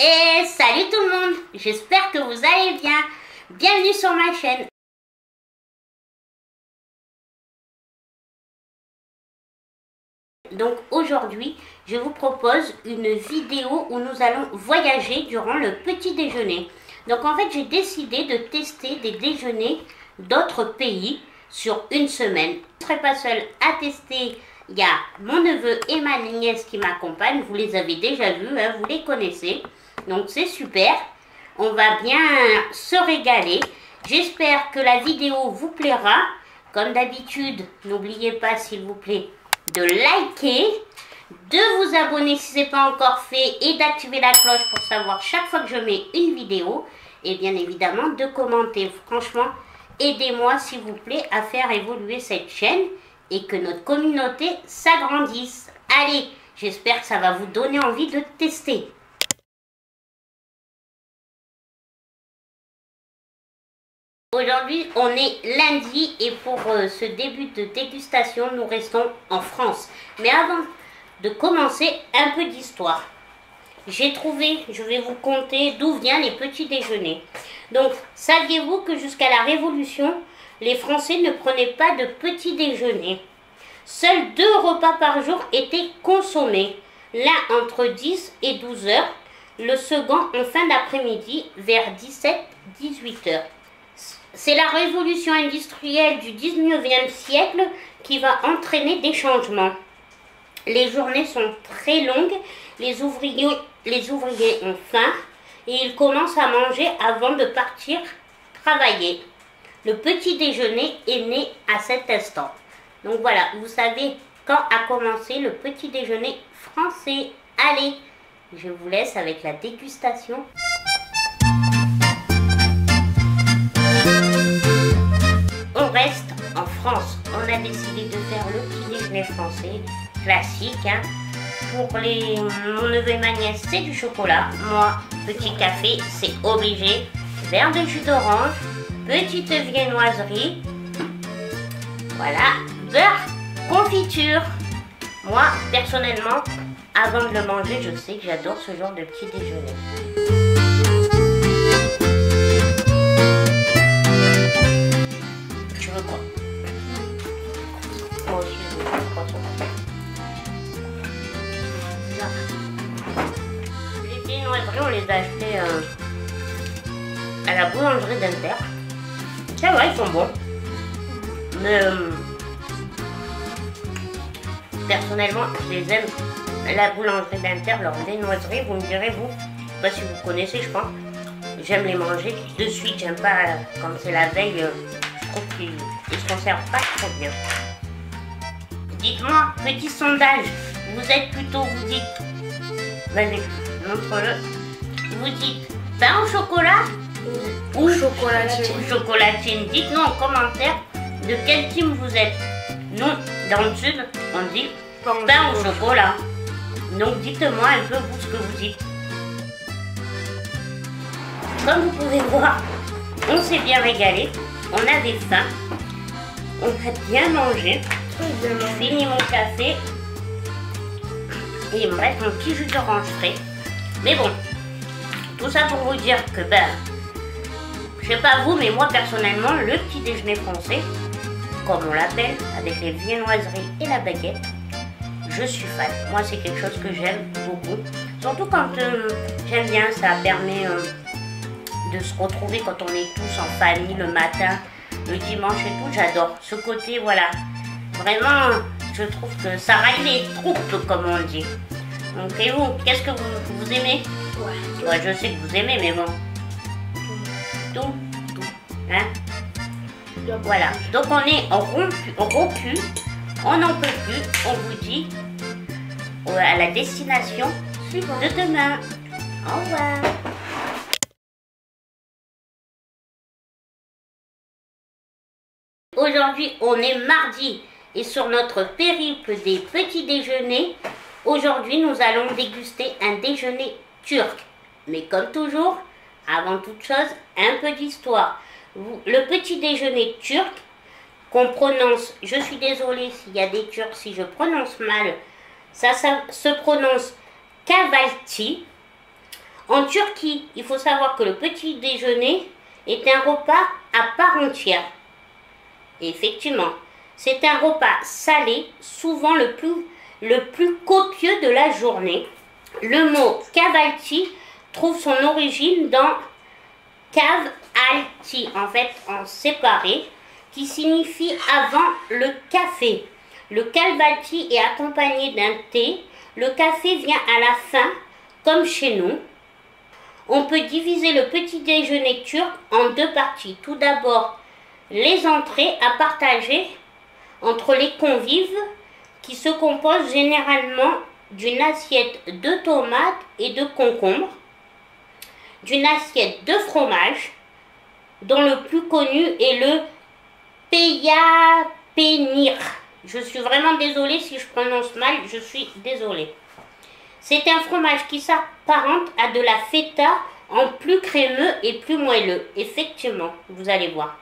Et salut tout le monde, j'espère que vous allez bien. Bienvenue sur ma chaîne. Donc aujourd'hui, je vous propose une vidéo où nous allons voyager durant le petit déjeuner. Donc en fait, j'ai décidé de tester des déjeuners d'autres pays sur une semaine. Je ne serai pas seule à tester. Il y a mon neveu et ma nièce qui m'accompagnent. Vous les avez déjà vus, hein, vous les connaissez. Donc c'est super. On va bien se régaler. J'espère que la vidéo vous plaira. Comme d'habitude, n'oubliez pas s'il vous plaît de liker, de vous abonner si ce n'est pas encore fait et d'activer la cloche pour savoir chaque fois que je mets une vidéo. Et bien évidemment de commenter. Franchement, aidez-moi s'il vous plaît à faire évoluer cette chaîne et que notre communauté s'agrandisse. Allez, j'espère que ça va vous donner envie de tester. Aujourd'hui, on est lundi et pour ce début de dégustation, nous restons en France. Mais avant de commencer, un peu d'histoire. J'ai trouvé, je vais vous conter d'où viennent les petits déjeuners. Donc, saviez-vous que jusqu'à la Révolution, les Français ne prenaient pas de petit déjeuner? Seuls 2 repas par jour étaient consommés, l'un entre 10 et 12 heures, le second en fin d'après-midi vers 17-18 heures. C'est la révolution industrielle du 19e siècle qui va entraîner des changements. Les journées sont très longues, les ouvriers ont faim et ils commencent à manger avant de partir travailler. Le petit déjeuner est né à cet instant. Donc voilà, vous savez quand a commencé le petit déjeuner français. Allez, je vous laisse avec la dégustation. On reste en France. On a décidé de faire le petit déjeuner français classique. Hein. Pour mon neveu et ma nièce, c'est du chocolat. Moi, petit café, c'est obligé. Verre de jus d'orange, petite viennoiserie. Voilà, beurre, confiture. Moi, personnellement, avant de le manger, je sais que j'adore ce genre de petit déjeuner. On les a achetés à la boulangerie d'Inter. C'est vrai, ils sont bons. Mais personnellement, je les aime. La boulangerie d'Inter, leur viennoiserie, vous me direz, vous, je sais pas si vous connaissez, je pense. J'aime les manger de suite. J'aime pas quand c'est la veille. Je trouve qu'ils se conservent pas trop bien. Dites-moi, petit sondage. Vous êtes plutôt, vous dites, vas-y, montre-le. Vous dites pain au chocolat ou chocolatine. Dites-nous en commentaire de quel team vous êtes. Nous, dans le sud, on dit pain au chocolat. Donc dites-moi un peu vous ce que vous dites. Comme vous pouvez voir, on s'est bien régalé. On avait faim. On a bien mangé. J'ai fini mon café. Et il me reste mon petit jus d'orange frais. Mais bon, tout ça pour vous dire que, je sais pas vous, mais moi personnellement, le petit déjeuner français, comme on l'appelle, avec les viennoiseries et la baguette, je suis fan. Moi, c'est quelque chose que j'aime beaucoup. Surtout quand j'aime bien, ça permet de se retrouver quand on est tous en famille le matin, le dimanche et tout. J'adore ce côté, voilà. Vraiment, je trouve que ça règle les troupes, comme on dit. Donc, et vous, qu'est-ce que vous aimez? Ouais, je sais que vous aimez, mais bon. Tout. Hein? Voilà. Donc, on est rompu. On n'en peut plus. On vous dit à la destination de demain. Au revoir. Aujourd'hui, on est mardi. Et sur notre périple des petits déjeuners, aujourd'hui, nous allons déguster un déjeuner turc. Mais comme toujours, avant toute chose, un peu d'histoire. Le petit déjeuner turc, qu'on prononce, je suis désolée s'il y a des Turcs, si je prononce mal, ça se prononce Kahvaltı. En Turquie, il faut savoir que le petit déjeuner est un repas à part entière. Et effectivement, c'est un repas salé, souvent le plus copieux de la journée. Le mot kahvalti trouve son origine dans kahvalti, en fait en séparé, qui signifie avant le café. Le kahvalti est accompagné d'un thé. Le café vient à la fin, comme chez nous. On peut diviser le petit déjeuner turc en deux parties. Tout d'abord, les entrées à partager entre les convives qui se composent généralement d'une assiette de tomates et de concombres, d'une assiette de fromage, dont le plus connu est le peynir. Je suis vraiment désolée si je prononce mal, je suis désolée. C'est un fromage qui s'apparente à de la feta en plus crémeux et plus moelleux. Effectivement, vous allez voir.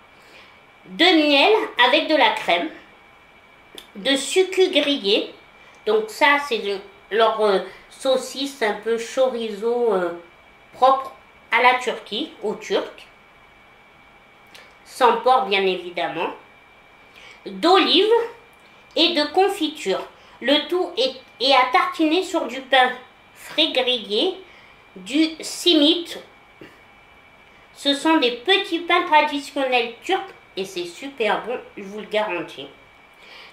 De miel avec de la crème, de sucre grillé. Donc ça, c'est leur saucisse un peu chorizo propre à la Turquie, aux Turcs. Sans porc, bien évidemment. D'olive et de confiture. Le tout est à tartiner sur du pain frais grillé, du simit. Ce sont des petits pains traditionnels turcs et c'est super bon, je vous le garantis.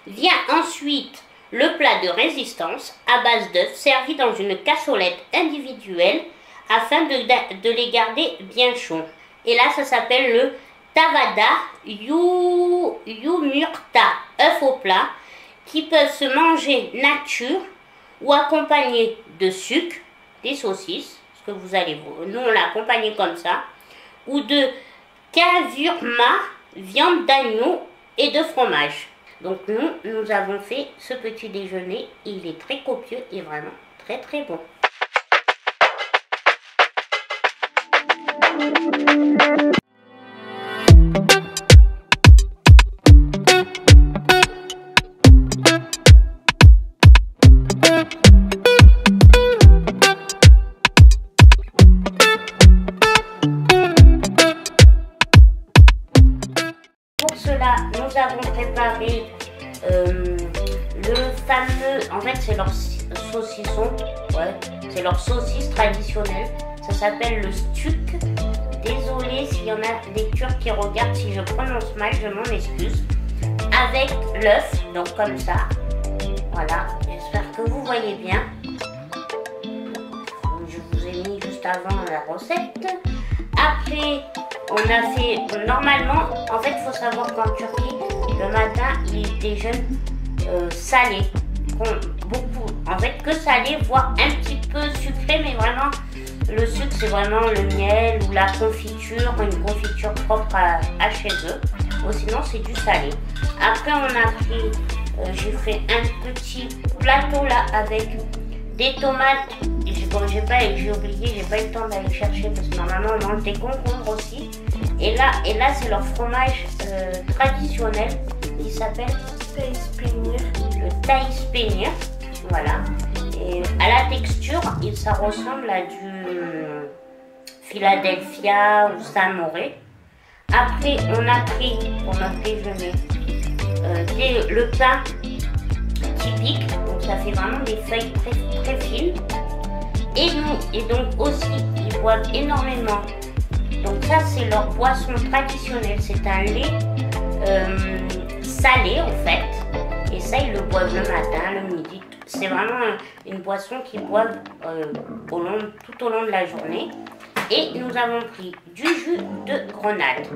Vient ensuite le plat de résistance à base d'œufs servi dans une cassolette individuelle afin de les garder bien chauds. Et là, ça s'appelle le tavada yumurta, œufs au plat, qui peuvent se manger nature ou accompagnés de sucre, des saucisses, ce que vous allez voir, nous on l'a accompagné comme ça, ou de kavurma, viande d'agneau et de fromage. Donc nous avons fait ce petit déjeuner, il est très copieux et vraiment très très bon. Pour cela, nous avons préparé le fameux, en fait c'est leur saucisson, ouais, c'est leur saucisse traditionnelle, ça s'appelle le stuk. Désolée s'il y en a des Turcs qui regardent, si je prononce mal, je m'en excuse. Avec l'œuf, donc comme ça, voilà, j'espère que vous voyez bien. Je vous ai mis juste avant la recette. Après, on a fait, normalement, en fait, il faut savoir qu'en Turquie, le matin, ils déjeunent salé. Beaucoup, en fait, que salé, voire un petit peu sucré, mais vraiment, le sucre, c'est vraiment le miel ou la confiture, une confiture propre à chez eux. Ou sinon, c'est du salé. Après, on a pris, j'ai fait un petit plateau là avec des tomates. Bon, j'ai oublié, j'ai pas eu le temps d'aller chercher parce que normalement on mange des concombres aussi. Et là c'est leur fromage traditionnel qui s'appelle le taïs-peynir. Voilà. Et à la texture, ça ressemble à du Philadelphia ou Saint-Moré. Après, on a pris pour notre déjeuner le pain typique. Donc ça fait vraiment des feuilles très, très fines. Et donc aussi, ils boivent énormément. Donc ça, c'est leur boisson traditionnelle. C'est un lait salé, en fait. Et ça, ils le boivent le matin, le midi. C'est vraiment une boisson qu'ils boivent tout au long de la journée. Et nous avons pris du jus de grenade.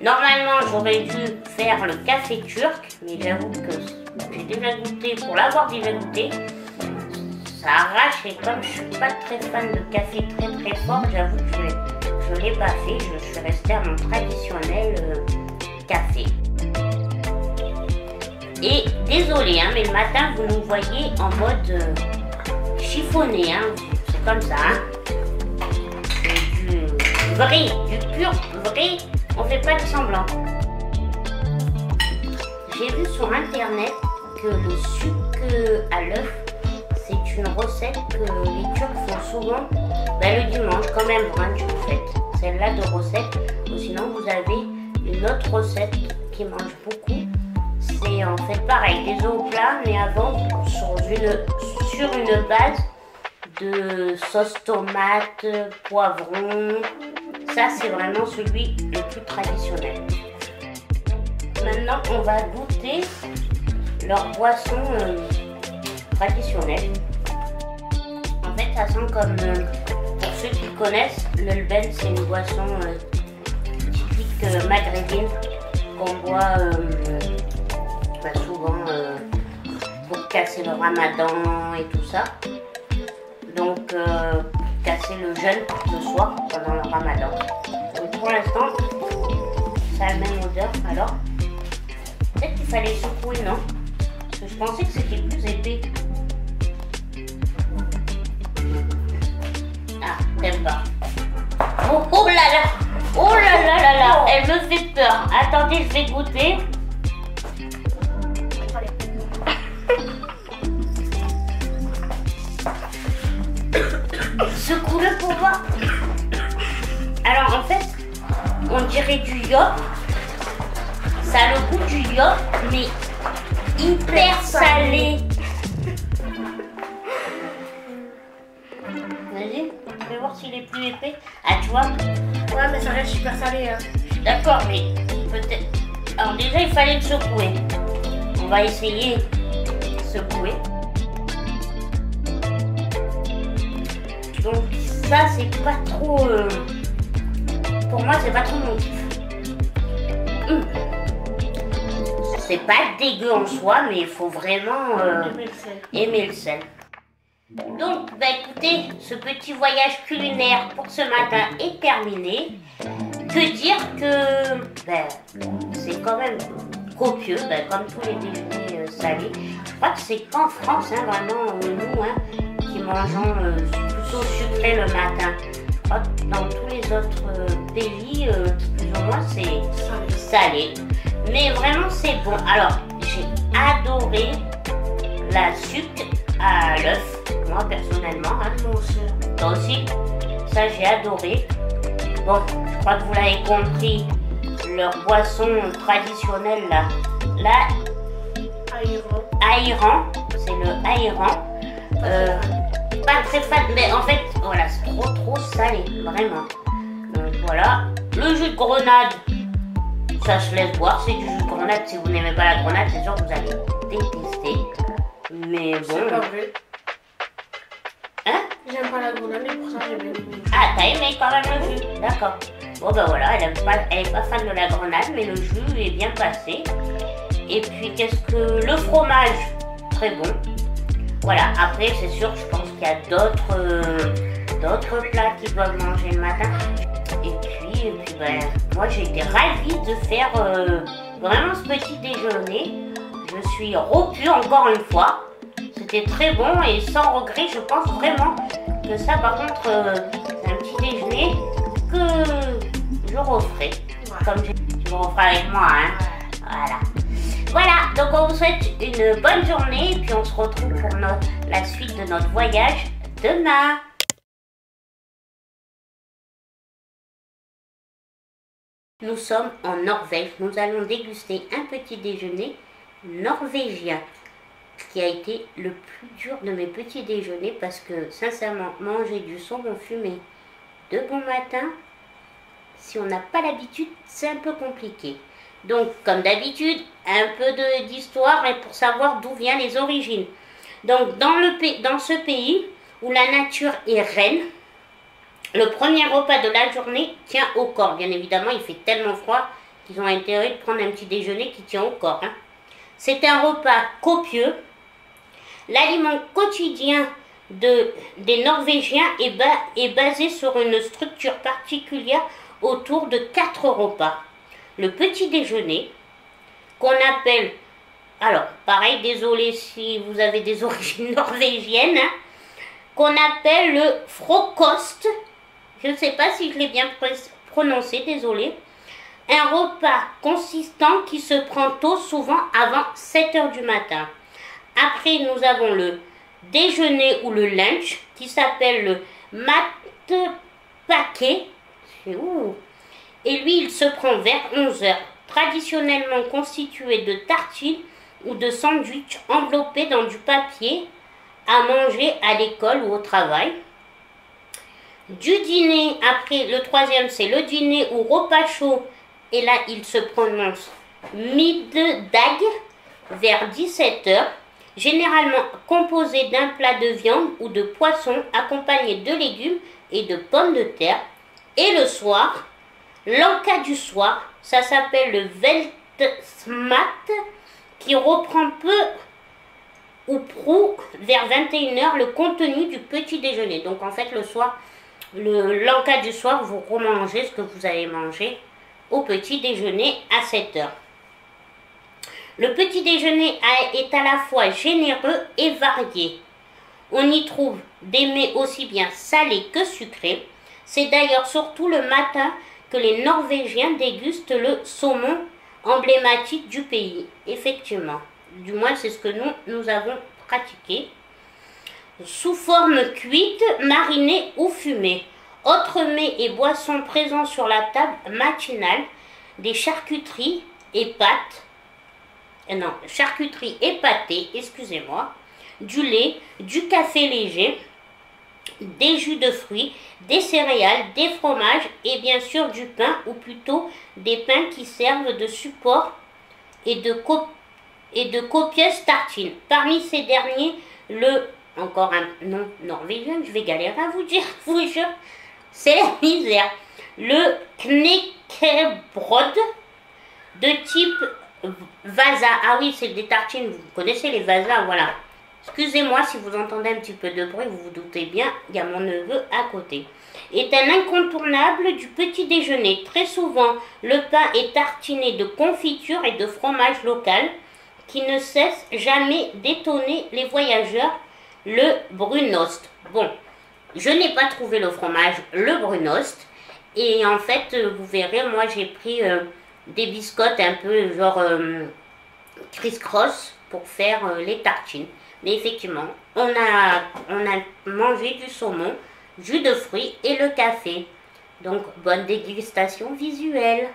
Normalement, j'aurais dû faire le café turc. Mais j'avoue que j'ai déjà goûté, pour l'avoir déjà goûté, ça arrache, et comme je suis pas très fan de café très très fort, j'avoue que je l'ai pas fait, je suis restée à mon traditionnel café. Et désolé, hein, mais le matin vous nous voyez en mode chiffonné, hein, c'est comme ça. Hein. C'est du vrai, du pur vrai, on fait pas de semblant. J'ai vu sur internet que le sucre à l'œuf, c'est une recette que les Turcs font souvent Ben, le dimanche, quand même, brunch, vous faites celle-là de recette. Ou sinon, vous avez une autre recette qui mange beaucoup. C'est en fait pareil, des œufs au plat, mais avant sur une base de sauce tomate, poivron. Ça, c'est vraiment celui le plus traditionnel. Maintenant, on va goûter leur boisson traditionnelle. En fait, ça sent comme, pour ceux qui connaissent, le lben, c'est une boisson typique maghrébine qu'on boit souvent pour casser le ramadan et tout ça. Donc, casser le jeûne le soir pendant le ramadan. Donc, pour l'instant, ça a la même odeur. Alors, peut-être qu'il fallait secouer, non? Parce que je pensais que c'était plus épais. Ah, t'aimes pas. Oh, oh là là! Oh là là là là! Elle me fait peur. Attendez, je vais goûter. Secoue-le pour voir. Alors en fait, on dirait du yop. Ça a le goût du yop, mais hyper salé. Vas-y, je vais voir s'il est plus épais. Ah, tu vois? Ouais, mais ça reste super salé. Hein. D'accord, mais peut-être... Alors déjà, il fallait le secouer. On va essayer de secouer. Donc ça, c'est pas trop... Pour moi, c'est pas trop mon kiff. C'est pas dégueu en soi, mais il faut vraiment aimer le sel. Donc, bah écoutez, ce petit voyage culinaire pour ce matin est terminé. Que dire que c'est quand même copieux, comme tous les déjeuners salés. Je crois que c'est qu'en France, hein, vraiment, nous, qui mangeons plutôt sucré le matin. Je crois que dans tous les autres pays, plus ou moins, c'est salé. Mais vraiment, c'est bon. Alors, j'ai adoré la sucre à l'œuf. Moi, personnellement. Hein. Toi aussi. Ça, j'ai adoré. Bon, je crois que vous l'avez compris. Leur boisson traditionnelle, là. Aïran. C'est le aïran. Pas très fade, mais en fait, voilà, c'est trop salé. Vraiment. Donc, voilà. Le jus de grenade. Ça se laisse boire, c'est du jus de grenade. Si vous n'aimez pas la grenade, c'est sûr que vous allez détester. Mais bon. C'est pas vrai. Hein? J'aime pas la grenade, mais pour ça j'ai bien aimé. Ah, t'as aimé quand même le jus? D'accord. Bon, ben voilà, elle est pas fan de la grenade, mais le jus est bien passé. Et puis, qu'est-ce que... Le fromage, très bon. Voilà, après, c'est sûr, je pense qu'il y a d'autres plats qu'ils doivent manger le matin. Et puis moi j'ai été ravie de faire vraiment ce petit déjeuner. Je suis rompue encore une fois. C'était très bon et sans regret. Je pense vraiment que ça, par contre, c'est un petit déjeuner que je referai. Ouais. Comme tu me referas avec moi, hein. Voilà, donc on vous souhaite une bonne journée et puis on se retrouve pour la suite de notre voyage demain. Nous sommes en Norvège. Nous allons déguster un petit déjeuner norvégien qui a été le plus dur de mes petits déjeuners parce que sincèrement, manger du saumon fumé de bon matin, si on n'a pas l'habitude, c'est un peu compliqué. Donc, comme d'habitude, un peu d'histoire pour savoir d'où viennent les origines. Donc, dans ce pays où la nature est reine, le premier repas de la journée tient au corps. Bien évidemment, il fait tellement froid qu'ils ont intérêt de prendre un petit déjeuner qui tient au corps. Hein. C'est un repas copieux. L'aliment quotidien des Norvégiens est basé sur une structure particulière autour de 4 repas. Le petit déjeuner, qu'on appelle... Alors, pareil, désolé si vous avez des origines norvégiennes, hein, qu'on appelle le frokost. Je ne sais pas si je l'ai bien prononcé, désolé. Un repas consistant qui se prend tôt, souvent avant 7 h du matin. Après, nous avons le déjeuner ou le lunch qui s'appelle le paquets. Et lui, il se prend vers 11 h, traditionnellement constitué de tartines ou de sandwichs enveloppés dans du papier à manger à l'école ou au travail. Du dîner, après le troisième, c'est le dîner ou repas chaud. Et là, il se prononce middag vers 17 h, généralement composé d'un plat de viande ou de poisson accompagné de légumes et de pommes de terre. Et le soir, l'encas du soir, ça s'appelle le Veltsmat, qui reprend peu ou prou vers 21 h le contenu du petit déjeuner. Donc en fait le soir, l'encas du soir, vous remangez ce que vous avez mangé au petit déjeuner à 7 h. Le petit déjeuner est à la fois généreux et varié. On y trouve des mets aussi bien salés que sucrés. C'est d'ailleurs surtout le matin que les Norvégiens dégustent le saumon emblématique du pays. Effectivement, du moins c'est ce que nous avons pratiqué. Sous forme cuite, marinée ou fumée. Autres mets et boissons présents sur la table matinale, des charcuteries et pâtés, excusez-moi, du lait, du café léger, des jus de fruits, des céréales, des fromages et bien sûr du pain, ou plutôt des pains qui servent de support et de copieuses tartines. Parmi ces derniers, encore un nom norvégien, je vais galérer à vous dire, je vous jure, c'est la misère. Le knekkebrød de type Vasa. Ah oui, c'est des tartines, vous connaissez les Vasa, voilà. Excusez-moi si vous entendez un petit peu de bruit, vous vous doutez bien, il y a mon neveu à côté. Est un incontournable du petit déjeuner. Très souvent, le pain est tartiné de confiture et de fromage local qui ne cesse jamais d'étonner les voyageurs, le brunost. Bon, je n'ai pas trouvé le fromage, le brunost. Et en fait, vous verrez, moi j'ai pris des biscottes un peu genre criss-cross pour faire les tartines. Mais effectivement, on a mangé du saumon, jus de fruits et le café. Donc, bonne dégustation visuelle.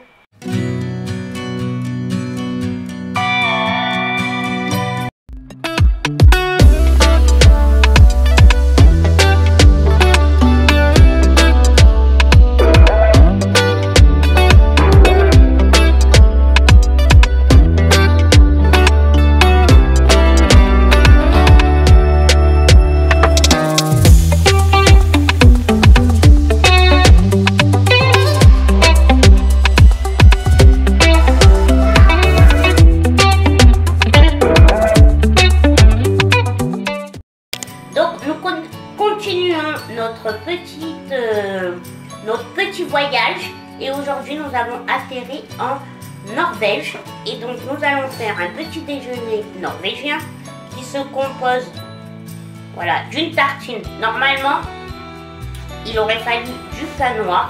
Notre petit voyage, et aujourd'hui nous avons atterri en Norvège et donc nous allons faire un petit déjeuner norvégien qui se compose d'une tartine. Normalement il aurait fallu du pain noir,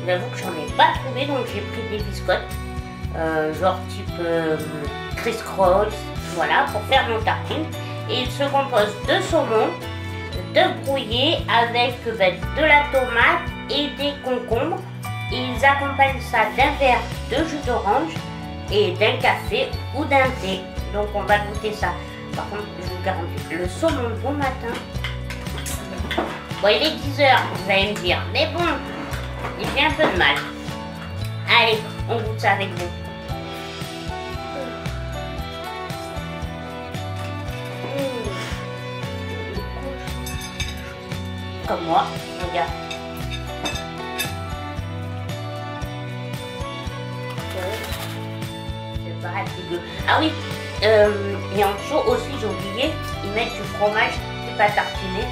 j'avoue que j'en ai pas trouvé, donc j'ai pris des biscottes genre type criss-cross, pour faire nos tartines. Et il se compose de saumon, de brouillé avec de la tomate et des concombres. Et ils accompagnent ça d'un verre de jus d'orange et d'un café ou d'un thé. Donc on va goûter ça. Par contre, je vous garantis, le saumon de bon matin. Bon, il est 10 h, vous allez me dire. Mais bon, j'ai un peu de mal. Allez, on goûte ça avec vous. Comme moi, regarde. C'est pas dégueu. Ah oui, et en dessous aussi, j'ai oublié, ils mettent du fromage, c'est pas tartiné.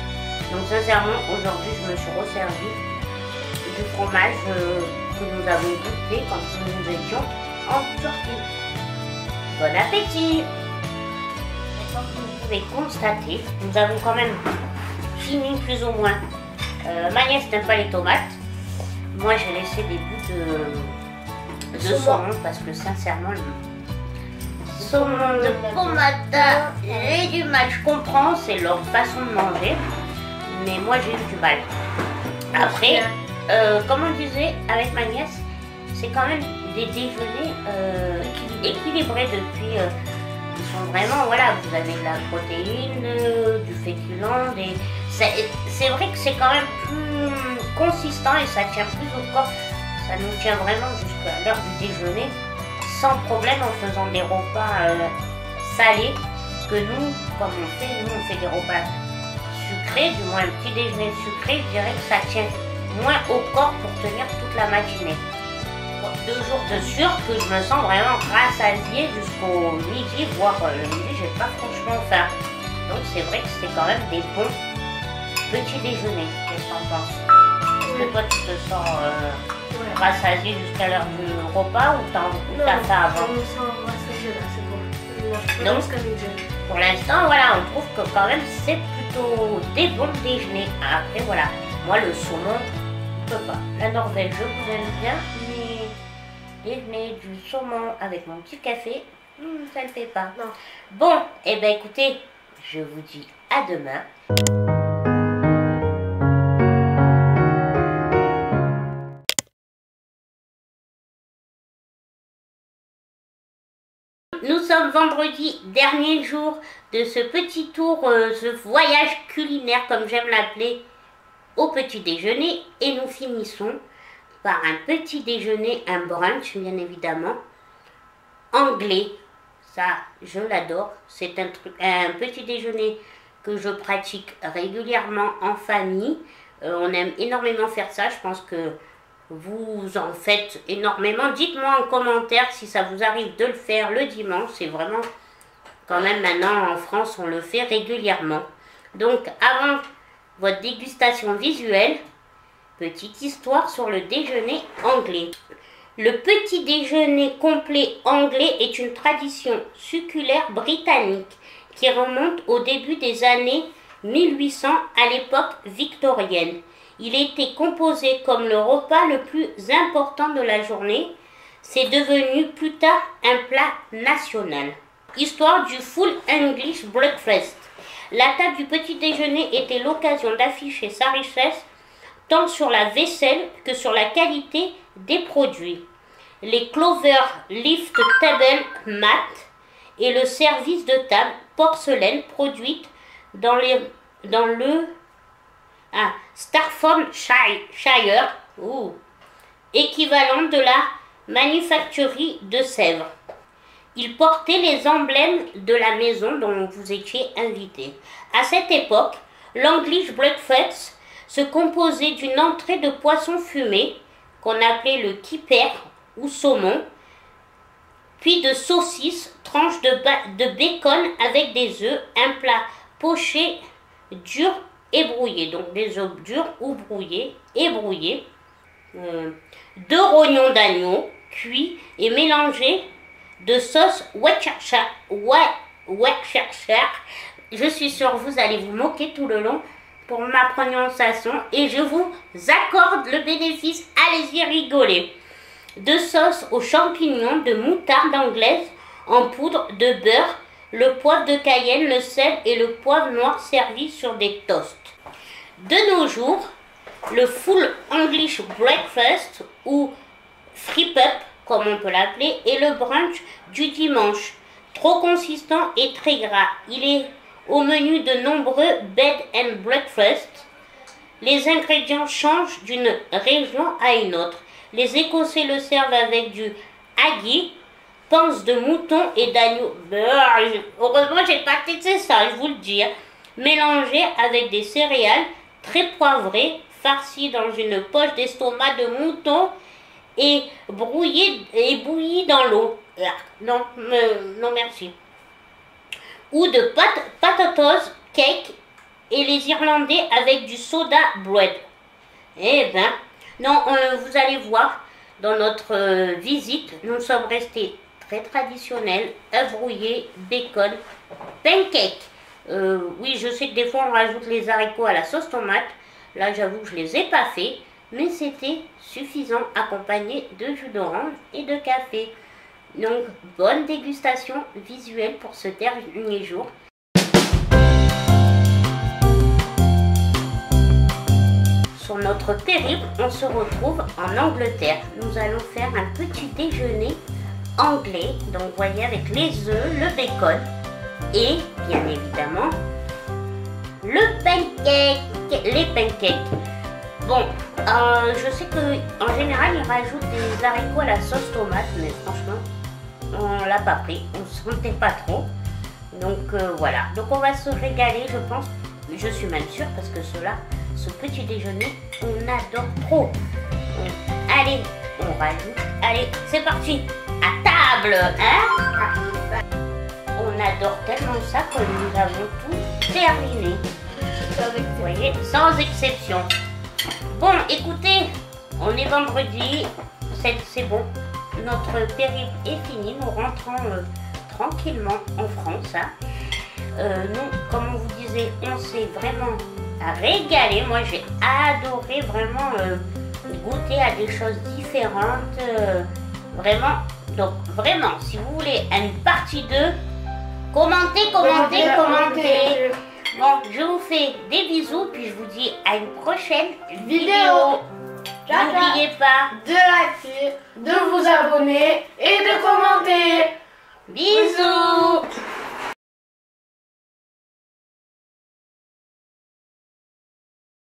Donc sincèrement, aujourd'hui, je me suis resservi du fromage que nous avons goûté quand nous étions en Turquie. Bon appétit! Comme vous pouvez constater, nous avons quand même fini plus ou moins. Ma nièce n'aime pas les tomates. Moi j'ai laissé des bouts de saumon parce que sincèrement le saumon de bon matin, j'ai du mal. Je comprends, c'est leur façon de manger, mais moi j'ai eu du mal. Après, comme on disait avec ma nièce, c'est quand même des déjeuners équilibrés depuis. Ils sont vraiment, voilà, vous avez de la protéine, du féculent, c'est vrai que c'est quand même plus consistant et ça tient plus au corps. Ça nous tient vraiment jusqu'à l'heure du déjeuner, sans problème en faisant des repas salés que nous, comme on fait des repas sucrés, du moins un petit déjeuner sucré, je dirais que ça tient moins au corps pour tenir toute la matinée. 2 jours de sûr que je me sens vraiment rassasiée jusqu'au midi, voire le midi, j'ai pas franchement faim. Donc c'est vrai que c'est quand même des bons petits déjeuners. Qu'est-ce que t'en penses? Est-ce que toi tu te sens rassasiée jusqu'à l'heure du repas ou t'as faim avant? Je me sens rassasiée là, c'est bon. Donc, pour l'instant, voilà, on trouve que quand même c'est plutôt des bons déjeuners. Après voilà, moi le saumon, je peux pas. La Norvège, je vous aime bien, mais déjeuner du saumon avec mon petit café, ça ne fait pas. Non. Bon, et ben écoutez, je vous dis à demain. Nous sommes vendredi, dernier jour de ce petit tour, ce voyage culinaire comme j'aime l'appeler, au petit déjeuner, et nous finissons par un petit déjeuner, un brunch bien évidemment, anglais. Ça, je l'adore. C'est un petit déjeuner que je pratique régulièrement en famille. On aime énormément faire ça. Je pense que vous en faites énormément. Dites-moi en commentaire si ça vous arrive de le faire le dimanche. C'est vraiment, quand même maintenant en France, on le fait régulièrement. Donc, avant votre dégustation visuelle, petite histoire sur le déjeuner anglais. Le petit déjeuner complet anglais est une tradition succulare britannique qui remonte au début des années 1800 à l'époque victorienne. Il était composé comme le repas le plus important de la journée. C'est devenu plus tard un plat national. Histoire du Full English Breakfast. La table du petit déjeuner était l'occasion d'afficher sa richesse tant sur la vaisselle que sur la qualité des produits. Les Clover Lift Table Mat et le service de table porcelaine produite dans le Staffordshire, équivalent de la manufacturerie de Sèvres. Il portait les emblèmes de la maison dont vous étiez invité. À cette époque, l'English Breakfast se composait d'une entrée de poisson fumé, qu'on appelait le kipper ou saumon, puis de saucisses, tranches de bacon avec des œufs, un plat poché dur et brouillé, donc des œufs durs ou brouillés et brouillés, 2 rognons d'agneau cuits et mélangés de sauce Worcestershire. Je suis sûre que vous allez vous moquer tout le long pour ma prononciation et je vous accorde le bénéfice, allez-y rigoler. De sauce aux champignons, de moutarde anglaise en poudre, de beurre, le poivre de Cayenne, le sel et le poivre noir servis sur des toasts. De nos jours, le Full English Breakfast ou Frip Up, comme on peut l'appeler, est le brunch du dimanche. Trop consistant et très gras. Il est au menu de nombreux bed and breakfast. Les ingrédients changent d'une région à une autre. Les Écossais le servent avec du haggis, panse de mouton et d'agneau. Heureusement, j'ai pas testé ça, je vous le dis. Mélangé avec des céréales très poivrées, farcies dans une poche d'estomac de mouton et bouilli dans l'eau. Non, merci. Ou de potatoes cake et les Irlandais avec du soda bread. Eh ben, non, vous allez voir, dans notre visite, nous sommes restés très traditionnels, œufs brouillés, bacon, pancake. Oui, je sais que des fois on rajoute les haricots à la sauce tomate. Là, j'avoue que je les ai pas fait, mais c'était suffisant, accompagné de jus d'orange et de café. Donc, bonne dégustation visuelle pour ce dernier jour. sur notre périple, on se retrouve en Angleterre. Nous allons faire un petit déjeuner anglais. Donc, vous voyez, avec les œufs, le bacon et, bien évidemment, le pancake, les pancakes. Bon, je sais qu'en général, ils rajoutent des haricots à la sauce tomate, mais franchement, on l'a pas pris, on ne sentait pas trop. Donc voilà, donc on va se régaler, je pense. Je suis même sûre parce que ce petit déjeuner, on adore trop. Donc, allez, on rajoute. Allez, c'est parti. À table, hein? On adore tellement ça que nous avons tout terminé. Vous voyez, sans exception. Bon, écoutez, on est vendredi, c'est bon. Notre périple est fini, nous rentrons tranquillement en France. Hein. Nous, comme on vous disait, on s'est vraiment régalé. Moi, j'ai adoré vraiment goûter à des choses différentes. Vraiment, donc vraiment, si vous voulez une partie 2, commentez. Bon, je vous fais des bisous, puis je vous dis à une prochaine vidéo. N'oubliez pas de liker, de vous abonner et de commenter. Bisous.